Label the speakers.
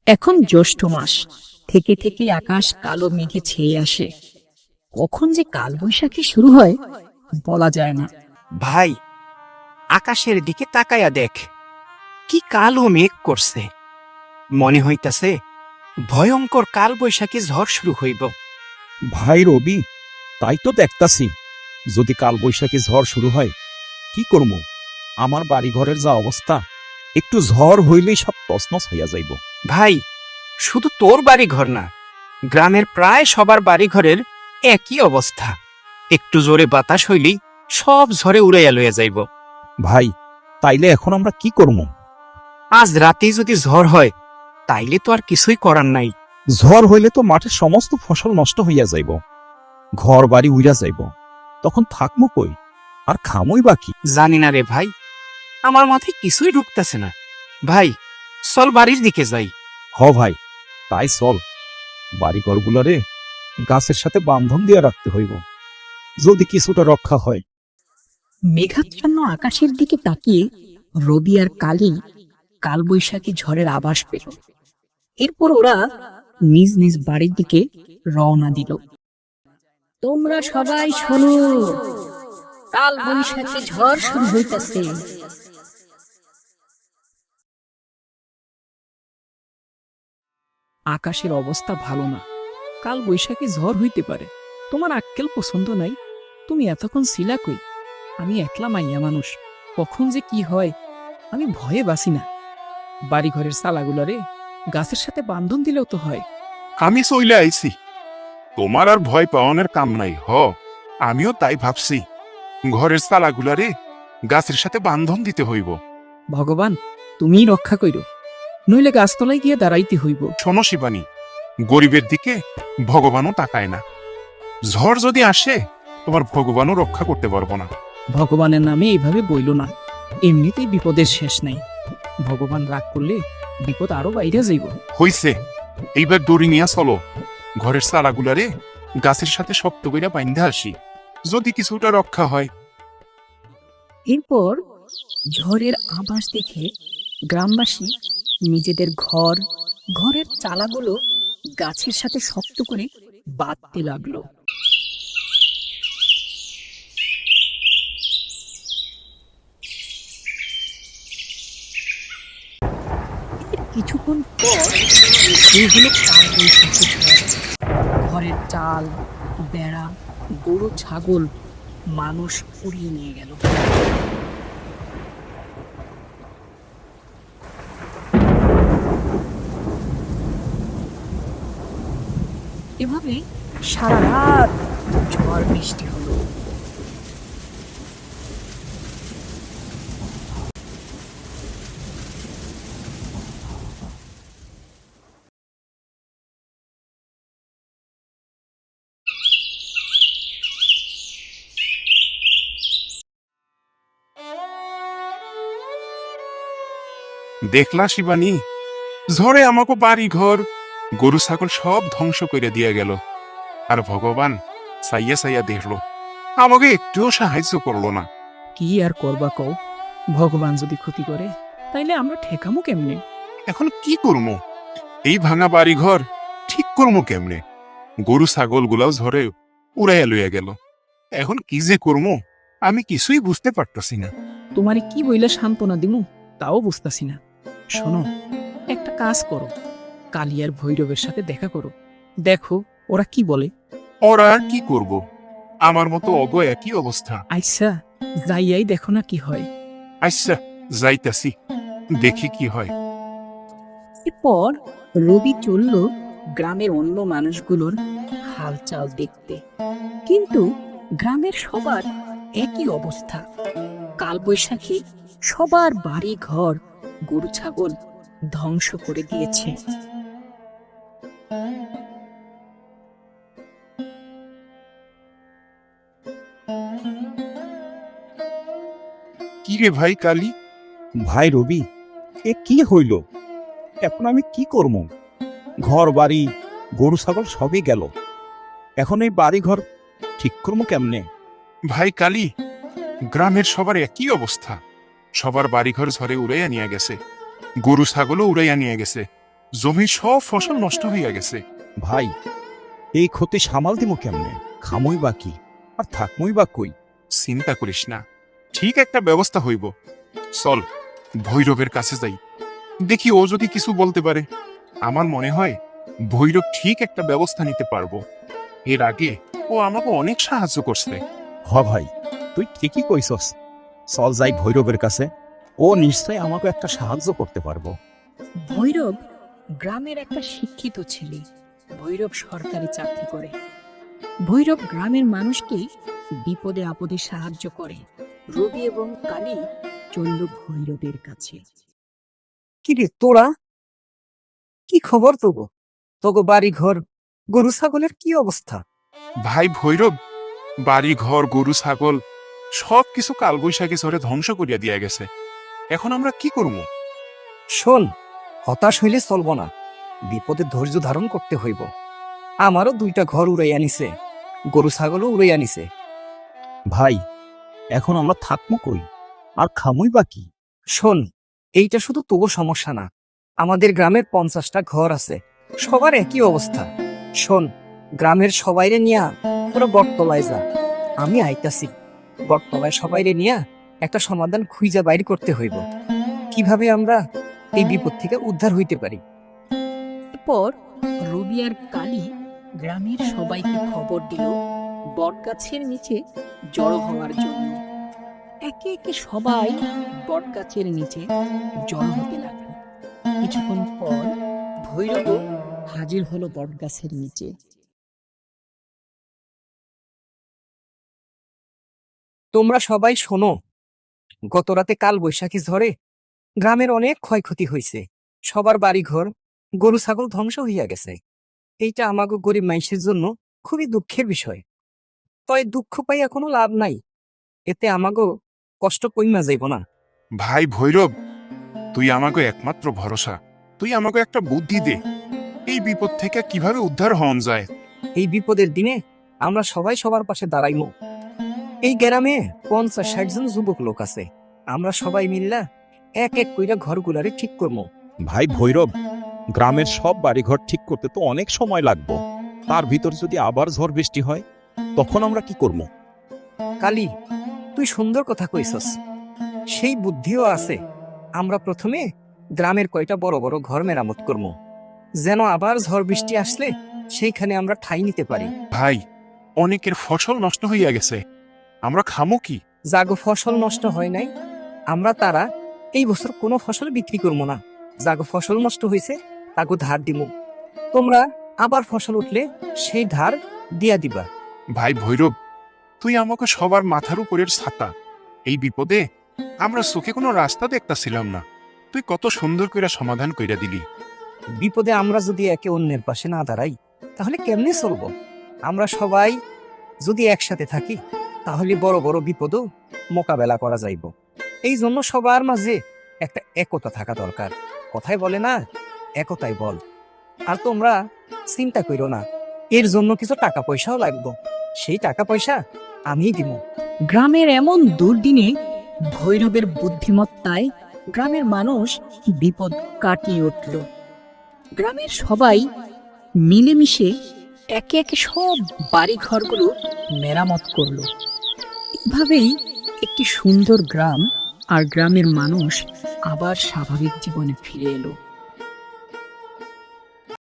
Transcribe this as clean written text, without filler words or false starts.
Speaker 1: এখন জ্যৈষ্ঠ মাস, থেকে থেকে আকাশ কালো মেঘে ছেয়ে আসে। কখন যে কালবৈশাখী শুরু হয় বলা যায় না।
Speaker 2: ভাই, আকাশের দিকে তাকায়া দেখ, কি কালো মেঘ করছে। মনে হইতাছে ভয়ঙ্কর কালবৈশাখী ঝড় শুরু হইব।
Speaker 3: ভাই রবি, তাই তো দেখতাছি। যদি কালবৈশাখী ঝড় শুরু হয়, কি করবো? আমার বাড়িঘরের যা অবস্থা, একটু ঝড় হইলেই সব তছনছ হইয়া যাইব।
Speaker 2: ভাই, শুধু তোর বাড়ি ঘর না, গ্রামের প্রায় সবার বাড়ি ঘরের একই অবস্থা। একটু জোরে বাতাস হইলেই সব ঝড়ে উড়াইয়া লইয়া যাইব।
Speaker 3: ভাই, তাইলে এখন আমরা কি করবো?
Speaker 2: আজ রাতেই যদি ঝড় হয়, তাইলে তো আর কিছুই করার নাই।
Speaker 3: ঝড় হইলে তো মাঠের সমস্ত ফসল নষ্ট হইয়া যাইব, ঘর বাড়ি উইরা যাইব। তখন থাকমু কই, আর খামই বাকি।
Speaker 2: জানি না রে ভাই, আমার মাথায় কিছুই ঢুকতেছে না। ভাই, চল বাড়ির দিকে যাই।
Speaker 3: হ ভাই, তাই চল। বাড়িঘরগুলারে গাছের সাথে বান্ধন দিয়া রাখতে হইব, যদি কিছুটা রক্ষা হয়।
Speaker 1: মেঘাচ্ছন্ন আকাশের দিকে তাকিয়ে রবি আর কালী কালবৈশাখী ঝড়ের আভাস পেল। এরপর ওরা নিজ নিজ বাড়ির দিকে রওনা দিল। তোমরা সবাই শোনো, কালবৈশাখী ঝড় শুরু হইতেছে।
Speaker 4: আকাশের অবস্থা ভালো না, কাল বৈশাখী ঝড় হইতে পারে। তোমার আক্কেল পছন্দ নাই, তুমি এতক্ষণ ছিলা কই? আমি একলা মাইয়া মানুষ, কখন যে কি হয় আমি ভয়ে বাসি না। বাড়িঘরের চালাগুলারে গাছের সাথে বান্ধন দিলেও তো হয়।
Speaker 5: আমি চইলে আইছি, তোমার আর ভয় পাওয়ানোর কাম নাই। আমিও তাই ভাবছি, ঘরের চালাগুলারে গাছের সাথে বান্ধন দিতে হইব।
Speaker 4: ভগবান, তুমিই রক্ষা কইরো, নইলে গাছতলায় গিয়ে দাঁড়াইতে হইব।
Speaker 5: শোনো শিবানী, গরিবের দিকে ভগবানও তাকায় না। ঝড় যদি আসে, তোমার ভগবানও রক্ষা করতে পারবো না।
Speaker 4: ভগবানের নামে এইভাবে বইল না, এমনিতেই বিপদের শেষ নাই। ভগবান রাগ করলে বিপদ আরো বাইরে যাইব।
Speaker 5: হইছে, এইবার দড়ি নিয়া চলো, ঘরের চালাগুলারে গাছের সাথে শক্ত কইরা বাইন্ধা আসি, যদি কিছুটা রক্ষা হয়।
Speaker 1: এরপর ঝড়ের আভাস দেখে গ্রামবাসী নিজেদের ঘরের চালাগুলো গাছের সাথে শক্ত করে বাঁধতে লাগলো। কিছুক্ষণ পর শুরু হলো কালবৈশাখী ঝড়। ঘরের চাল, বেড়া, গরু ছাগল, মানুষ উড়িয়ে নিয়ে গেল। এভাবে সারা রাত ঝড় বৃষ্টি হলো।
Speaker 5: দেখলা শিবানী, ঝড়ে আমাকে বাড়ি ঘর গরু ছাগল সব ধ্বংস করে দিয়ে গেল। আর ভগবান সাইয়া সাইয়া দেখলো, আমাকে একটুও সাহায্য করলো না।
Speaker 4: কি আর করবা কও, ভগবান যদি ক্ষতি করে তাইলে আমরা ঠেকামু কেমনে?
Speaker 5: এখন কি করবো? এই ভাঙা বাড়ি ঘর ঠিক করবো কেমনে? গরু ছাগল গুলাও ঝড়ে উড়াইয়া লইয়া গেল। এখন কি যে করবো আমি কিছুই বুঝতে পারতাছি না।
Speaker 4: তোমারে কি বইলে সান্ত্বনা দিমু তাও বুঝতাছি না। শোনো, একটা কাজ করো, কালিয়ার ভৈরবের সাথে দেখা করো, দেখো ওরা কি বলে।
Speaker 5: ওরা আর কি করব, আমার মতো অগ একই অবস্থা।
Speaker 4: আচ্ছা, যাইয়াই দেখো না কি হয়।
Speaker 5: আচ্ছা, যাইতাছি, দেখি কি হয়।
Speaker 1: এরপর রবি চলল গ্রামের অন্য মানুষগুলোর হালচাল দেখতে। কিন্তু গ্রামের সবার একই অবস্থা। কালবৈশাখী সবার বাড়ি ঘর, গরু ছাগল ধ্বংস করে দিয়েছে।
Speaker 5: কি রে ভাই কালী?
Speaker 3: ভাই রবি, এ কি হইল? এখন আমি কি করব? ঘর বাড়ি গরু ছাগল সবই গেল, এখন এই বাড়ি ঘর ঠিক করবো কেমনে?
Speaker 5: ভাই কালী, গ্রামের সবার একই অবস্থা। সবার বাড়িঘর ঝড়ে উড়াইয়া নিয়ে গেছে, গরু ছাগলও উড়াইয়া নিয়ে গেছে। জমির সব ফসল নষ্ট হইয়া গেছে।
Speaker 3: ভাই এই ক্ষতি সামাল দিমু কেমনে? খামই বা কি আর থাকমই বা কই?
Speaker 5: চিন্তা করিস না, ঠিক একটা ব্যবস্থা হইব। চল ভৈরবের কাছে যাই, দেখি ও যদি কিছু বলতে পারে। আমার মনে হয় ভৈরব ঠিক একটা ব্যবস্থা নিতে পারবো। এর আগে ও আমাকে অনেক সাহায্য করছে।
Speaker 3: হ ভাই, তুই ঠিকই কইছস। চল যাই ভৈরবের কাছে, ও নিশ্চয় আমাকে একটা সাহায্য করতে পারবো।
Speaker 1: ভৈরব গ্রামের একটা শিক্ষিত ছেলে। ভৈরব সরকারি চাকরি করে। ভৈরব গ্রামের মানুষকে বিপদে আপদে সাহায্য করে। রবি এবং কালী চলল ভৈরবের কাছে।
Speaker 2: কি রে তোরা, কি খবর তোগো? তোগো বাড়ি ঘর, গরু ছাগলের কি অবস্থা?
Speaker 5: ভাই ভৈরব, বাড়ি ঘর গরু ছাগল সব কিছু কালবৈশাখী ঝড়ে ধ্বংস করিয়া দিয়া গেছে। এখন আমরা কি করব?
Speaker 2: শোন, হতাশ হইলে চলব না, বিপদে ধৈর্য ধারণ করতে হইব। আমারও 2টা ঘর উড়াইয়া নিছে, গরু ছাগলও উড়াইয়া নিছে।
Speaker 3: ভাই এখন আমরা থাকমু কই আর খামই বা কি?
Speaker 2: শোন, এইটা শুধু তোর সমস্যা না, আমাদের গ্রামের 50টা ঘর আছে, সবার একই অবস্থা। শোন, গ্রামের সবাইরে নিয়া পুরো বটতলায় যা, আমি আইতাছি। বটতলায় সবাইরে নিয়া একটা সমাধান খুঁজা বাইর করতে হইব, কিভাবে আমরা এই বিপদ থেকে উদ্ধার হইতে পারি।
Speaker 1: এরপর রবি আর কালী গ্রামের সবাইকে খবর দিল বটগাছের নিচে জড়ো হওয়ার জন্য। একে একে সবাই বটগাছের নিচে জড়ো হতে লাগলো। কিছুক্ষণ পর ভৈরব হাজির হলো বটগাছের নিচে।
Speaker 2: তোমরা সবাই শোনো, গত রাতে কাল বৈশাখী ঝড়ে গ্রামের অনেক ক্ষয়ক্ষতি হয়েছে। সবার বাড়িঘর গরু ছাগল ধ্বংস হইয়া গেছে। এইটা আমাগো গরিব মানুষের জন্য খুবই দুঃখের বিষয়। তয় দুঃখ পাইয়া কোনো লাভ নাই, এতে আমাগো কষ্ট কইমা যাইব না।
Speaker 5: ভাই ভৈরব, তুই আমাকে একমাত্র ভরসা। তুই আমাকে একটা বুদ্ধি দে, এই বিপদ থেকে কিভাবে উদ্ধার হওয়া যায়।
Speaker 2: এই বিপদের দিনে আমরা সবাই সবার পাশে দাঁড়াইমু। এই গ্রামে 50-60 জন যুবক লোক আছে, আমরা সবাই মিল্লা এক এক কইরা ঘরগুলারে ঠিক করবো।
Speaker 3: ভাই ভৈরব, গ্রামের সব বাড়িঘর ঠিক করতে তো অনেক সময় লাগবে। তার ভিতর যদি আবার ঝড় বৃষ্টি হয় তখন আমরা কি করব?
Speaker 2: কালী, তুই সুন্দর কথা কইছস, সেই বুদ্ধিও আছে। আমরা প্রথমে গ্রামের কয়টা বড় বড় ঘর মেরামত করবো, যেন আবার ঝড় বৃষ্টি আসলে সেইখানে আমরা ঠাঁই নিতে পারি।
Speaker 5: ভাই, অনেকের ফসল নষ্ট হইয়া গেছে, আমরা খামো কি?
Speaker 2: জাগো ফসল নষ্ট হয় নাই, আমরা তারা এই বছর কোনো ফসল বিক্রি করবো না। জাগো ফসল নষ্ট হয়েছে তাগো ধার দিমু, তোমরা আবার ফসল উঠলে সেই ধার দিয়া দিবা।
Speaker 5: ভাই ভৈরব, তুই আমাকে সবার মাথার উপরের ছাতা। এই বিপদে আমরা চোখে কোনো রাস্তা দেখতাছিলাম না, তুই কত সুন্দর করে সমাধান কইরা দিলি।
Speaker 2: বিপদে আমরা যদি একে অন্যের পাশে না দাঁড়াই তাহলে কেমনে চলবো? আমরা সবাই যদি একসাথে থাকি তাহলে বড় বড় বিপদও মোকাবেলা করা যাইব। এই জন্য সবার মাঝে একটা একতা থাকা দরকার। কথায় বলে না, একতাই বল। আর তোমরা চিন্তা কইরো না, এর জন্য কিছু টাকা পয়সাও লাগবে, সেই টাকা পয়সা আমিই দিব।
Speaker 1: গ্রামের এমন দুর্দিনে ভৈরবের বুদ্ধিমত্তায় গ্রামের মানুষ বিপদ কাটিয়ে উঠল। গ্রামের সবাই মিলেমিশে একে একে সব বাড়ি ঘরগুলো মেরামত করলো। এভাবেই একটি সুন্দর গ্রাম আর গ্রামের মানুষ আবার স্বাভাবিক জীবনে ফিরে এলো।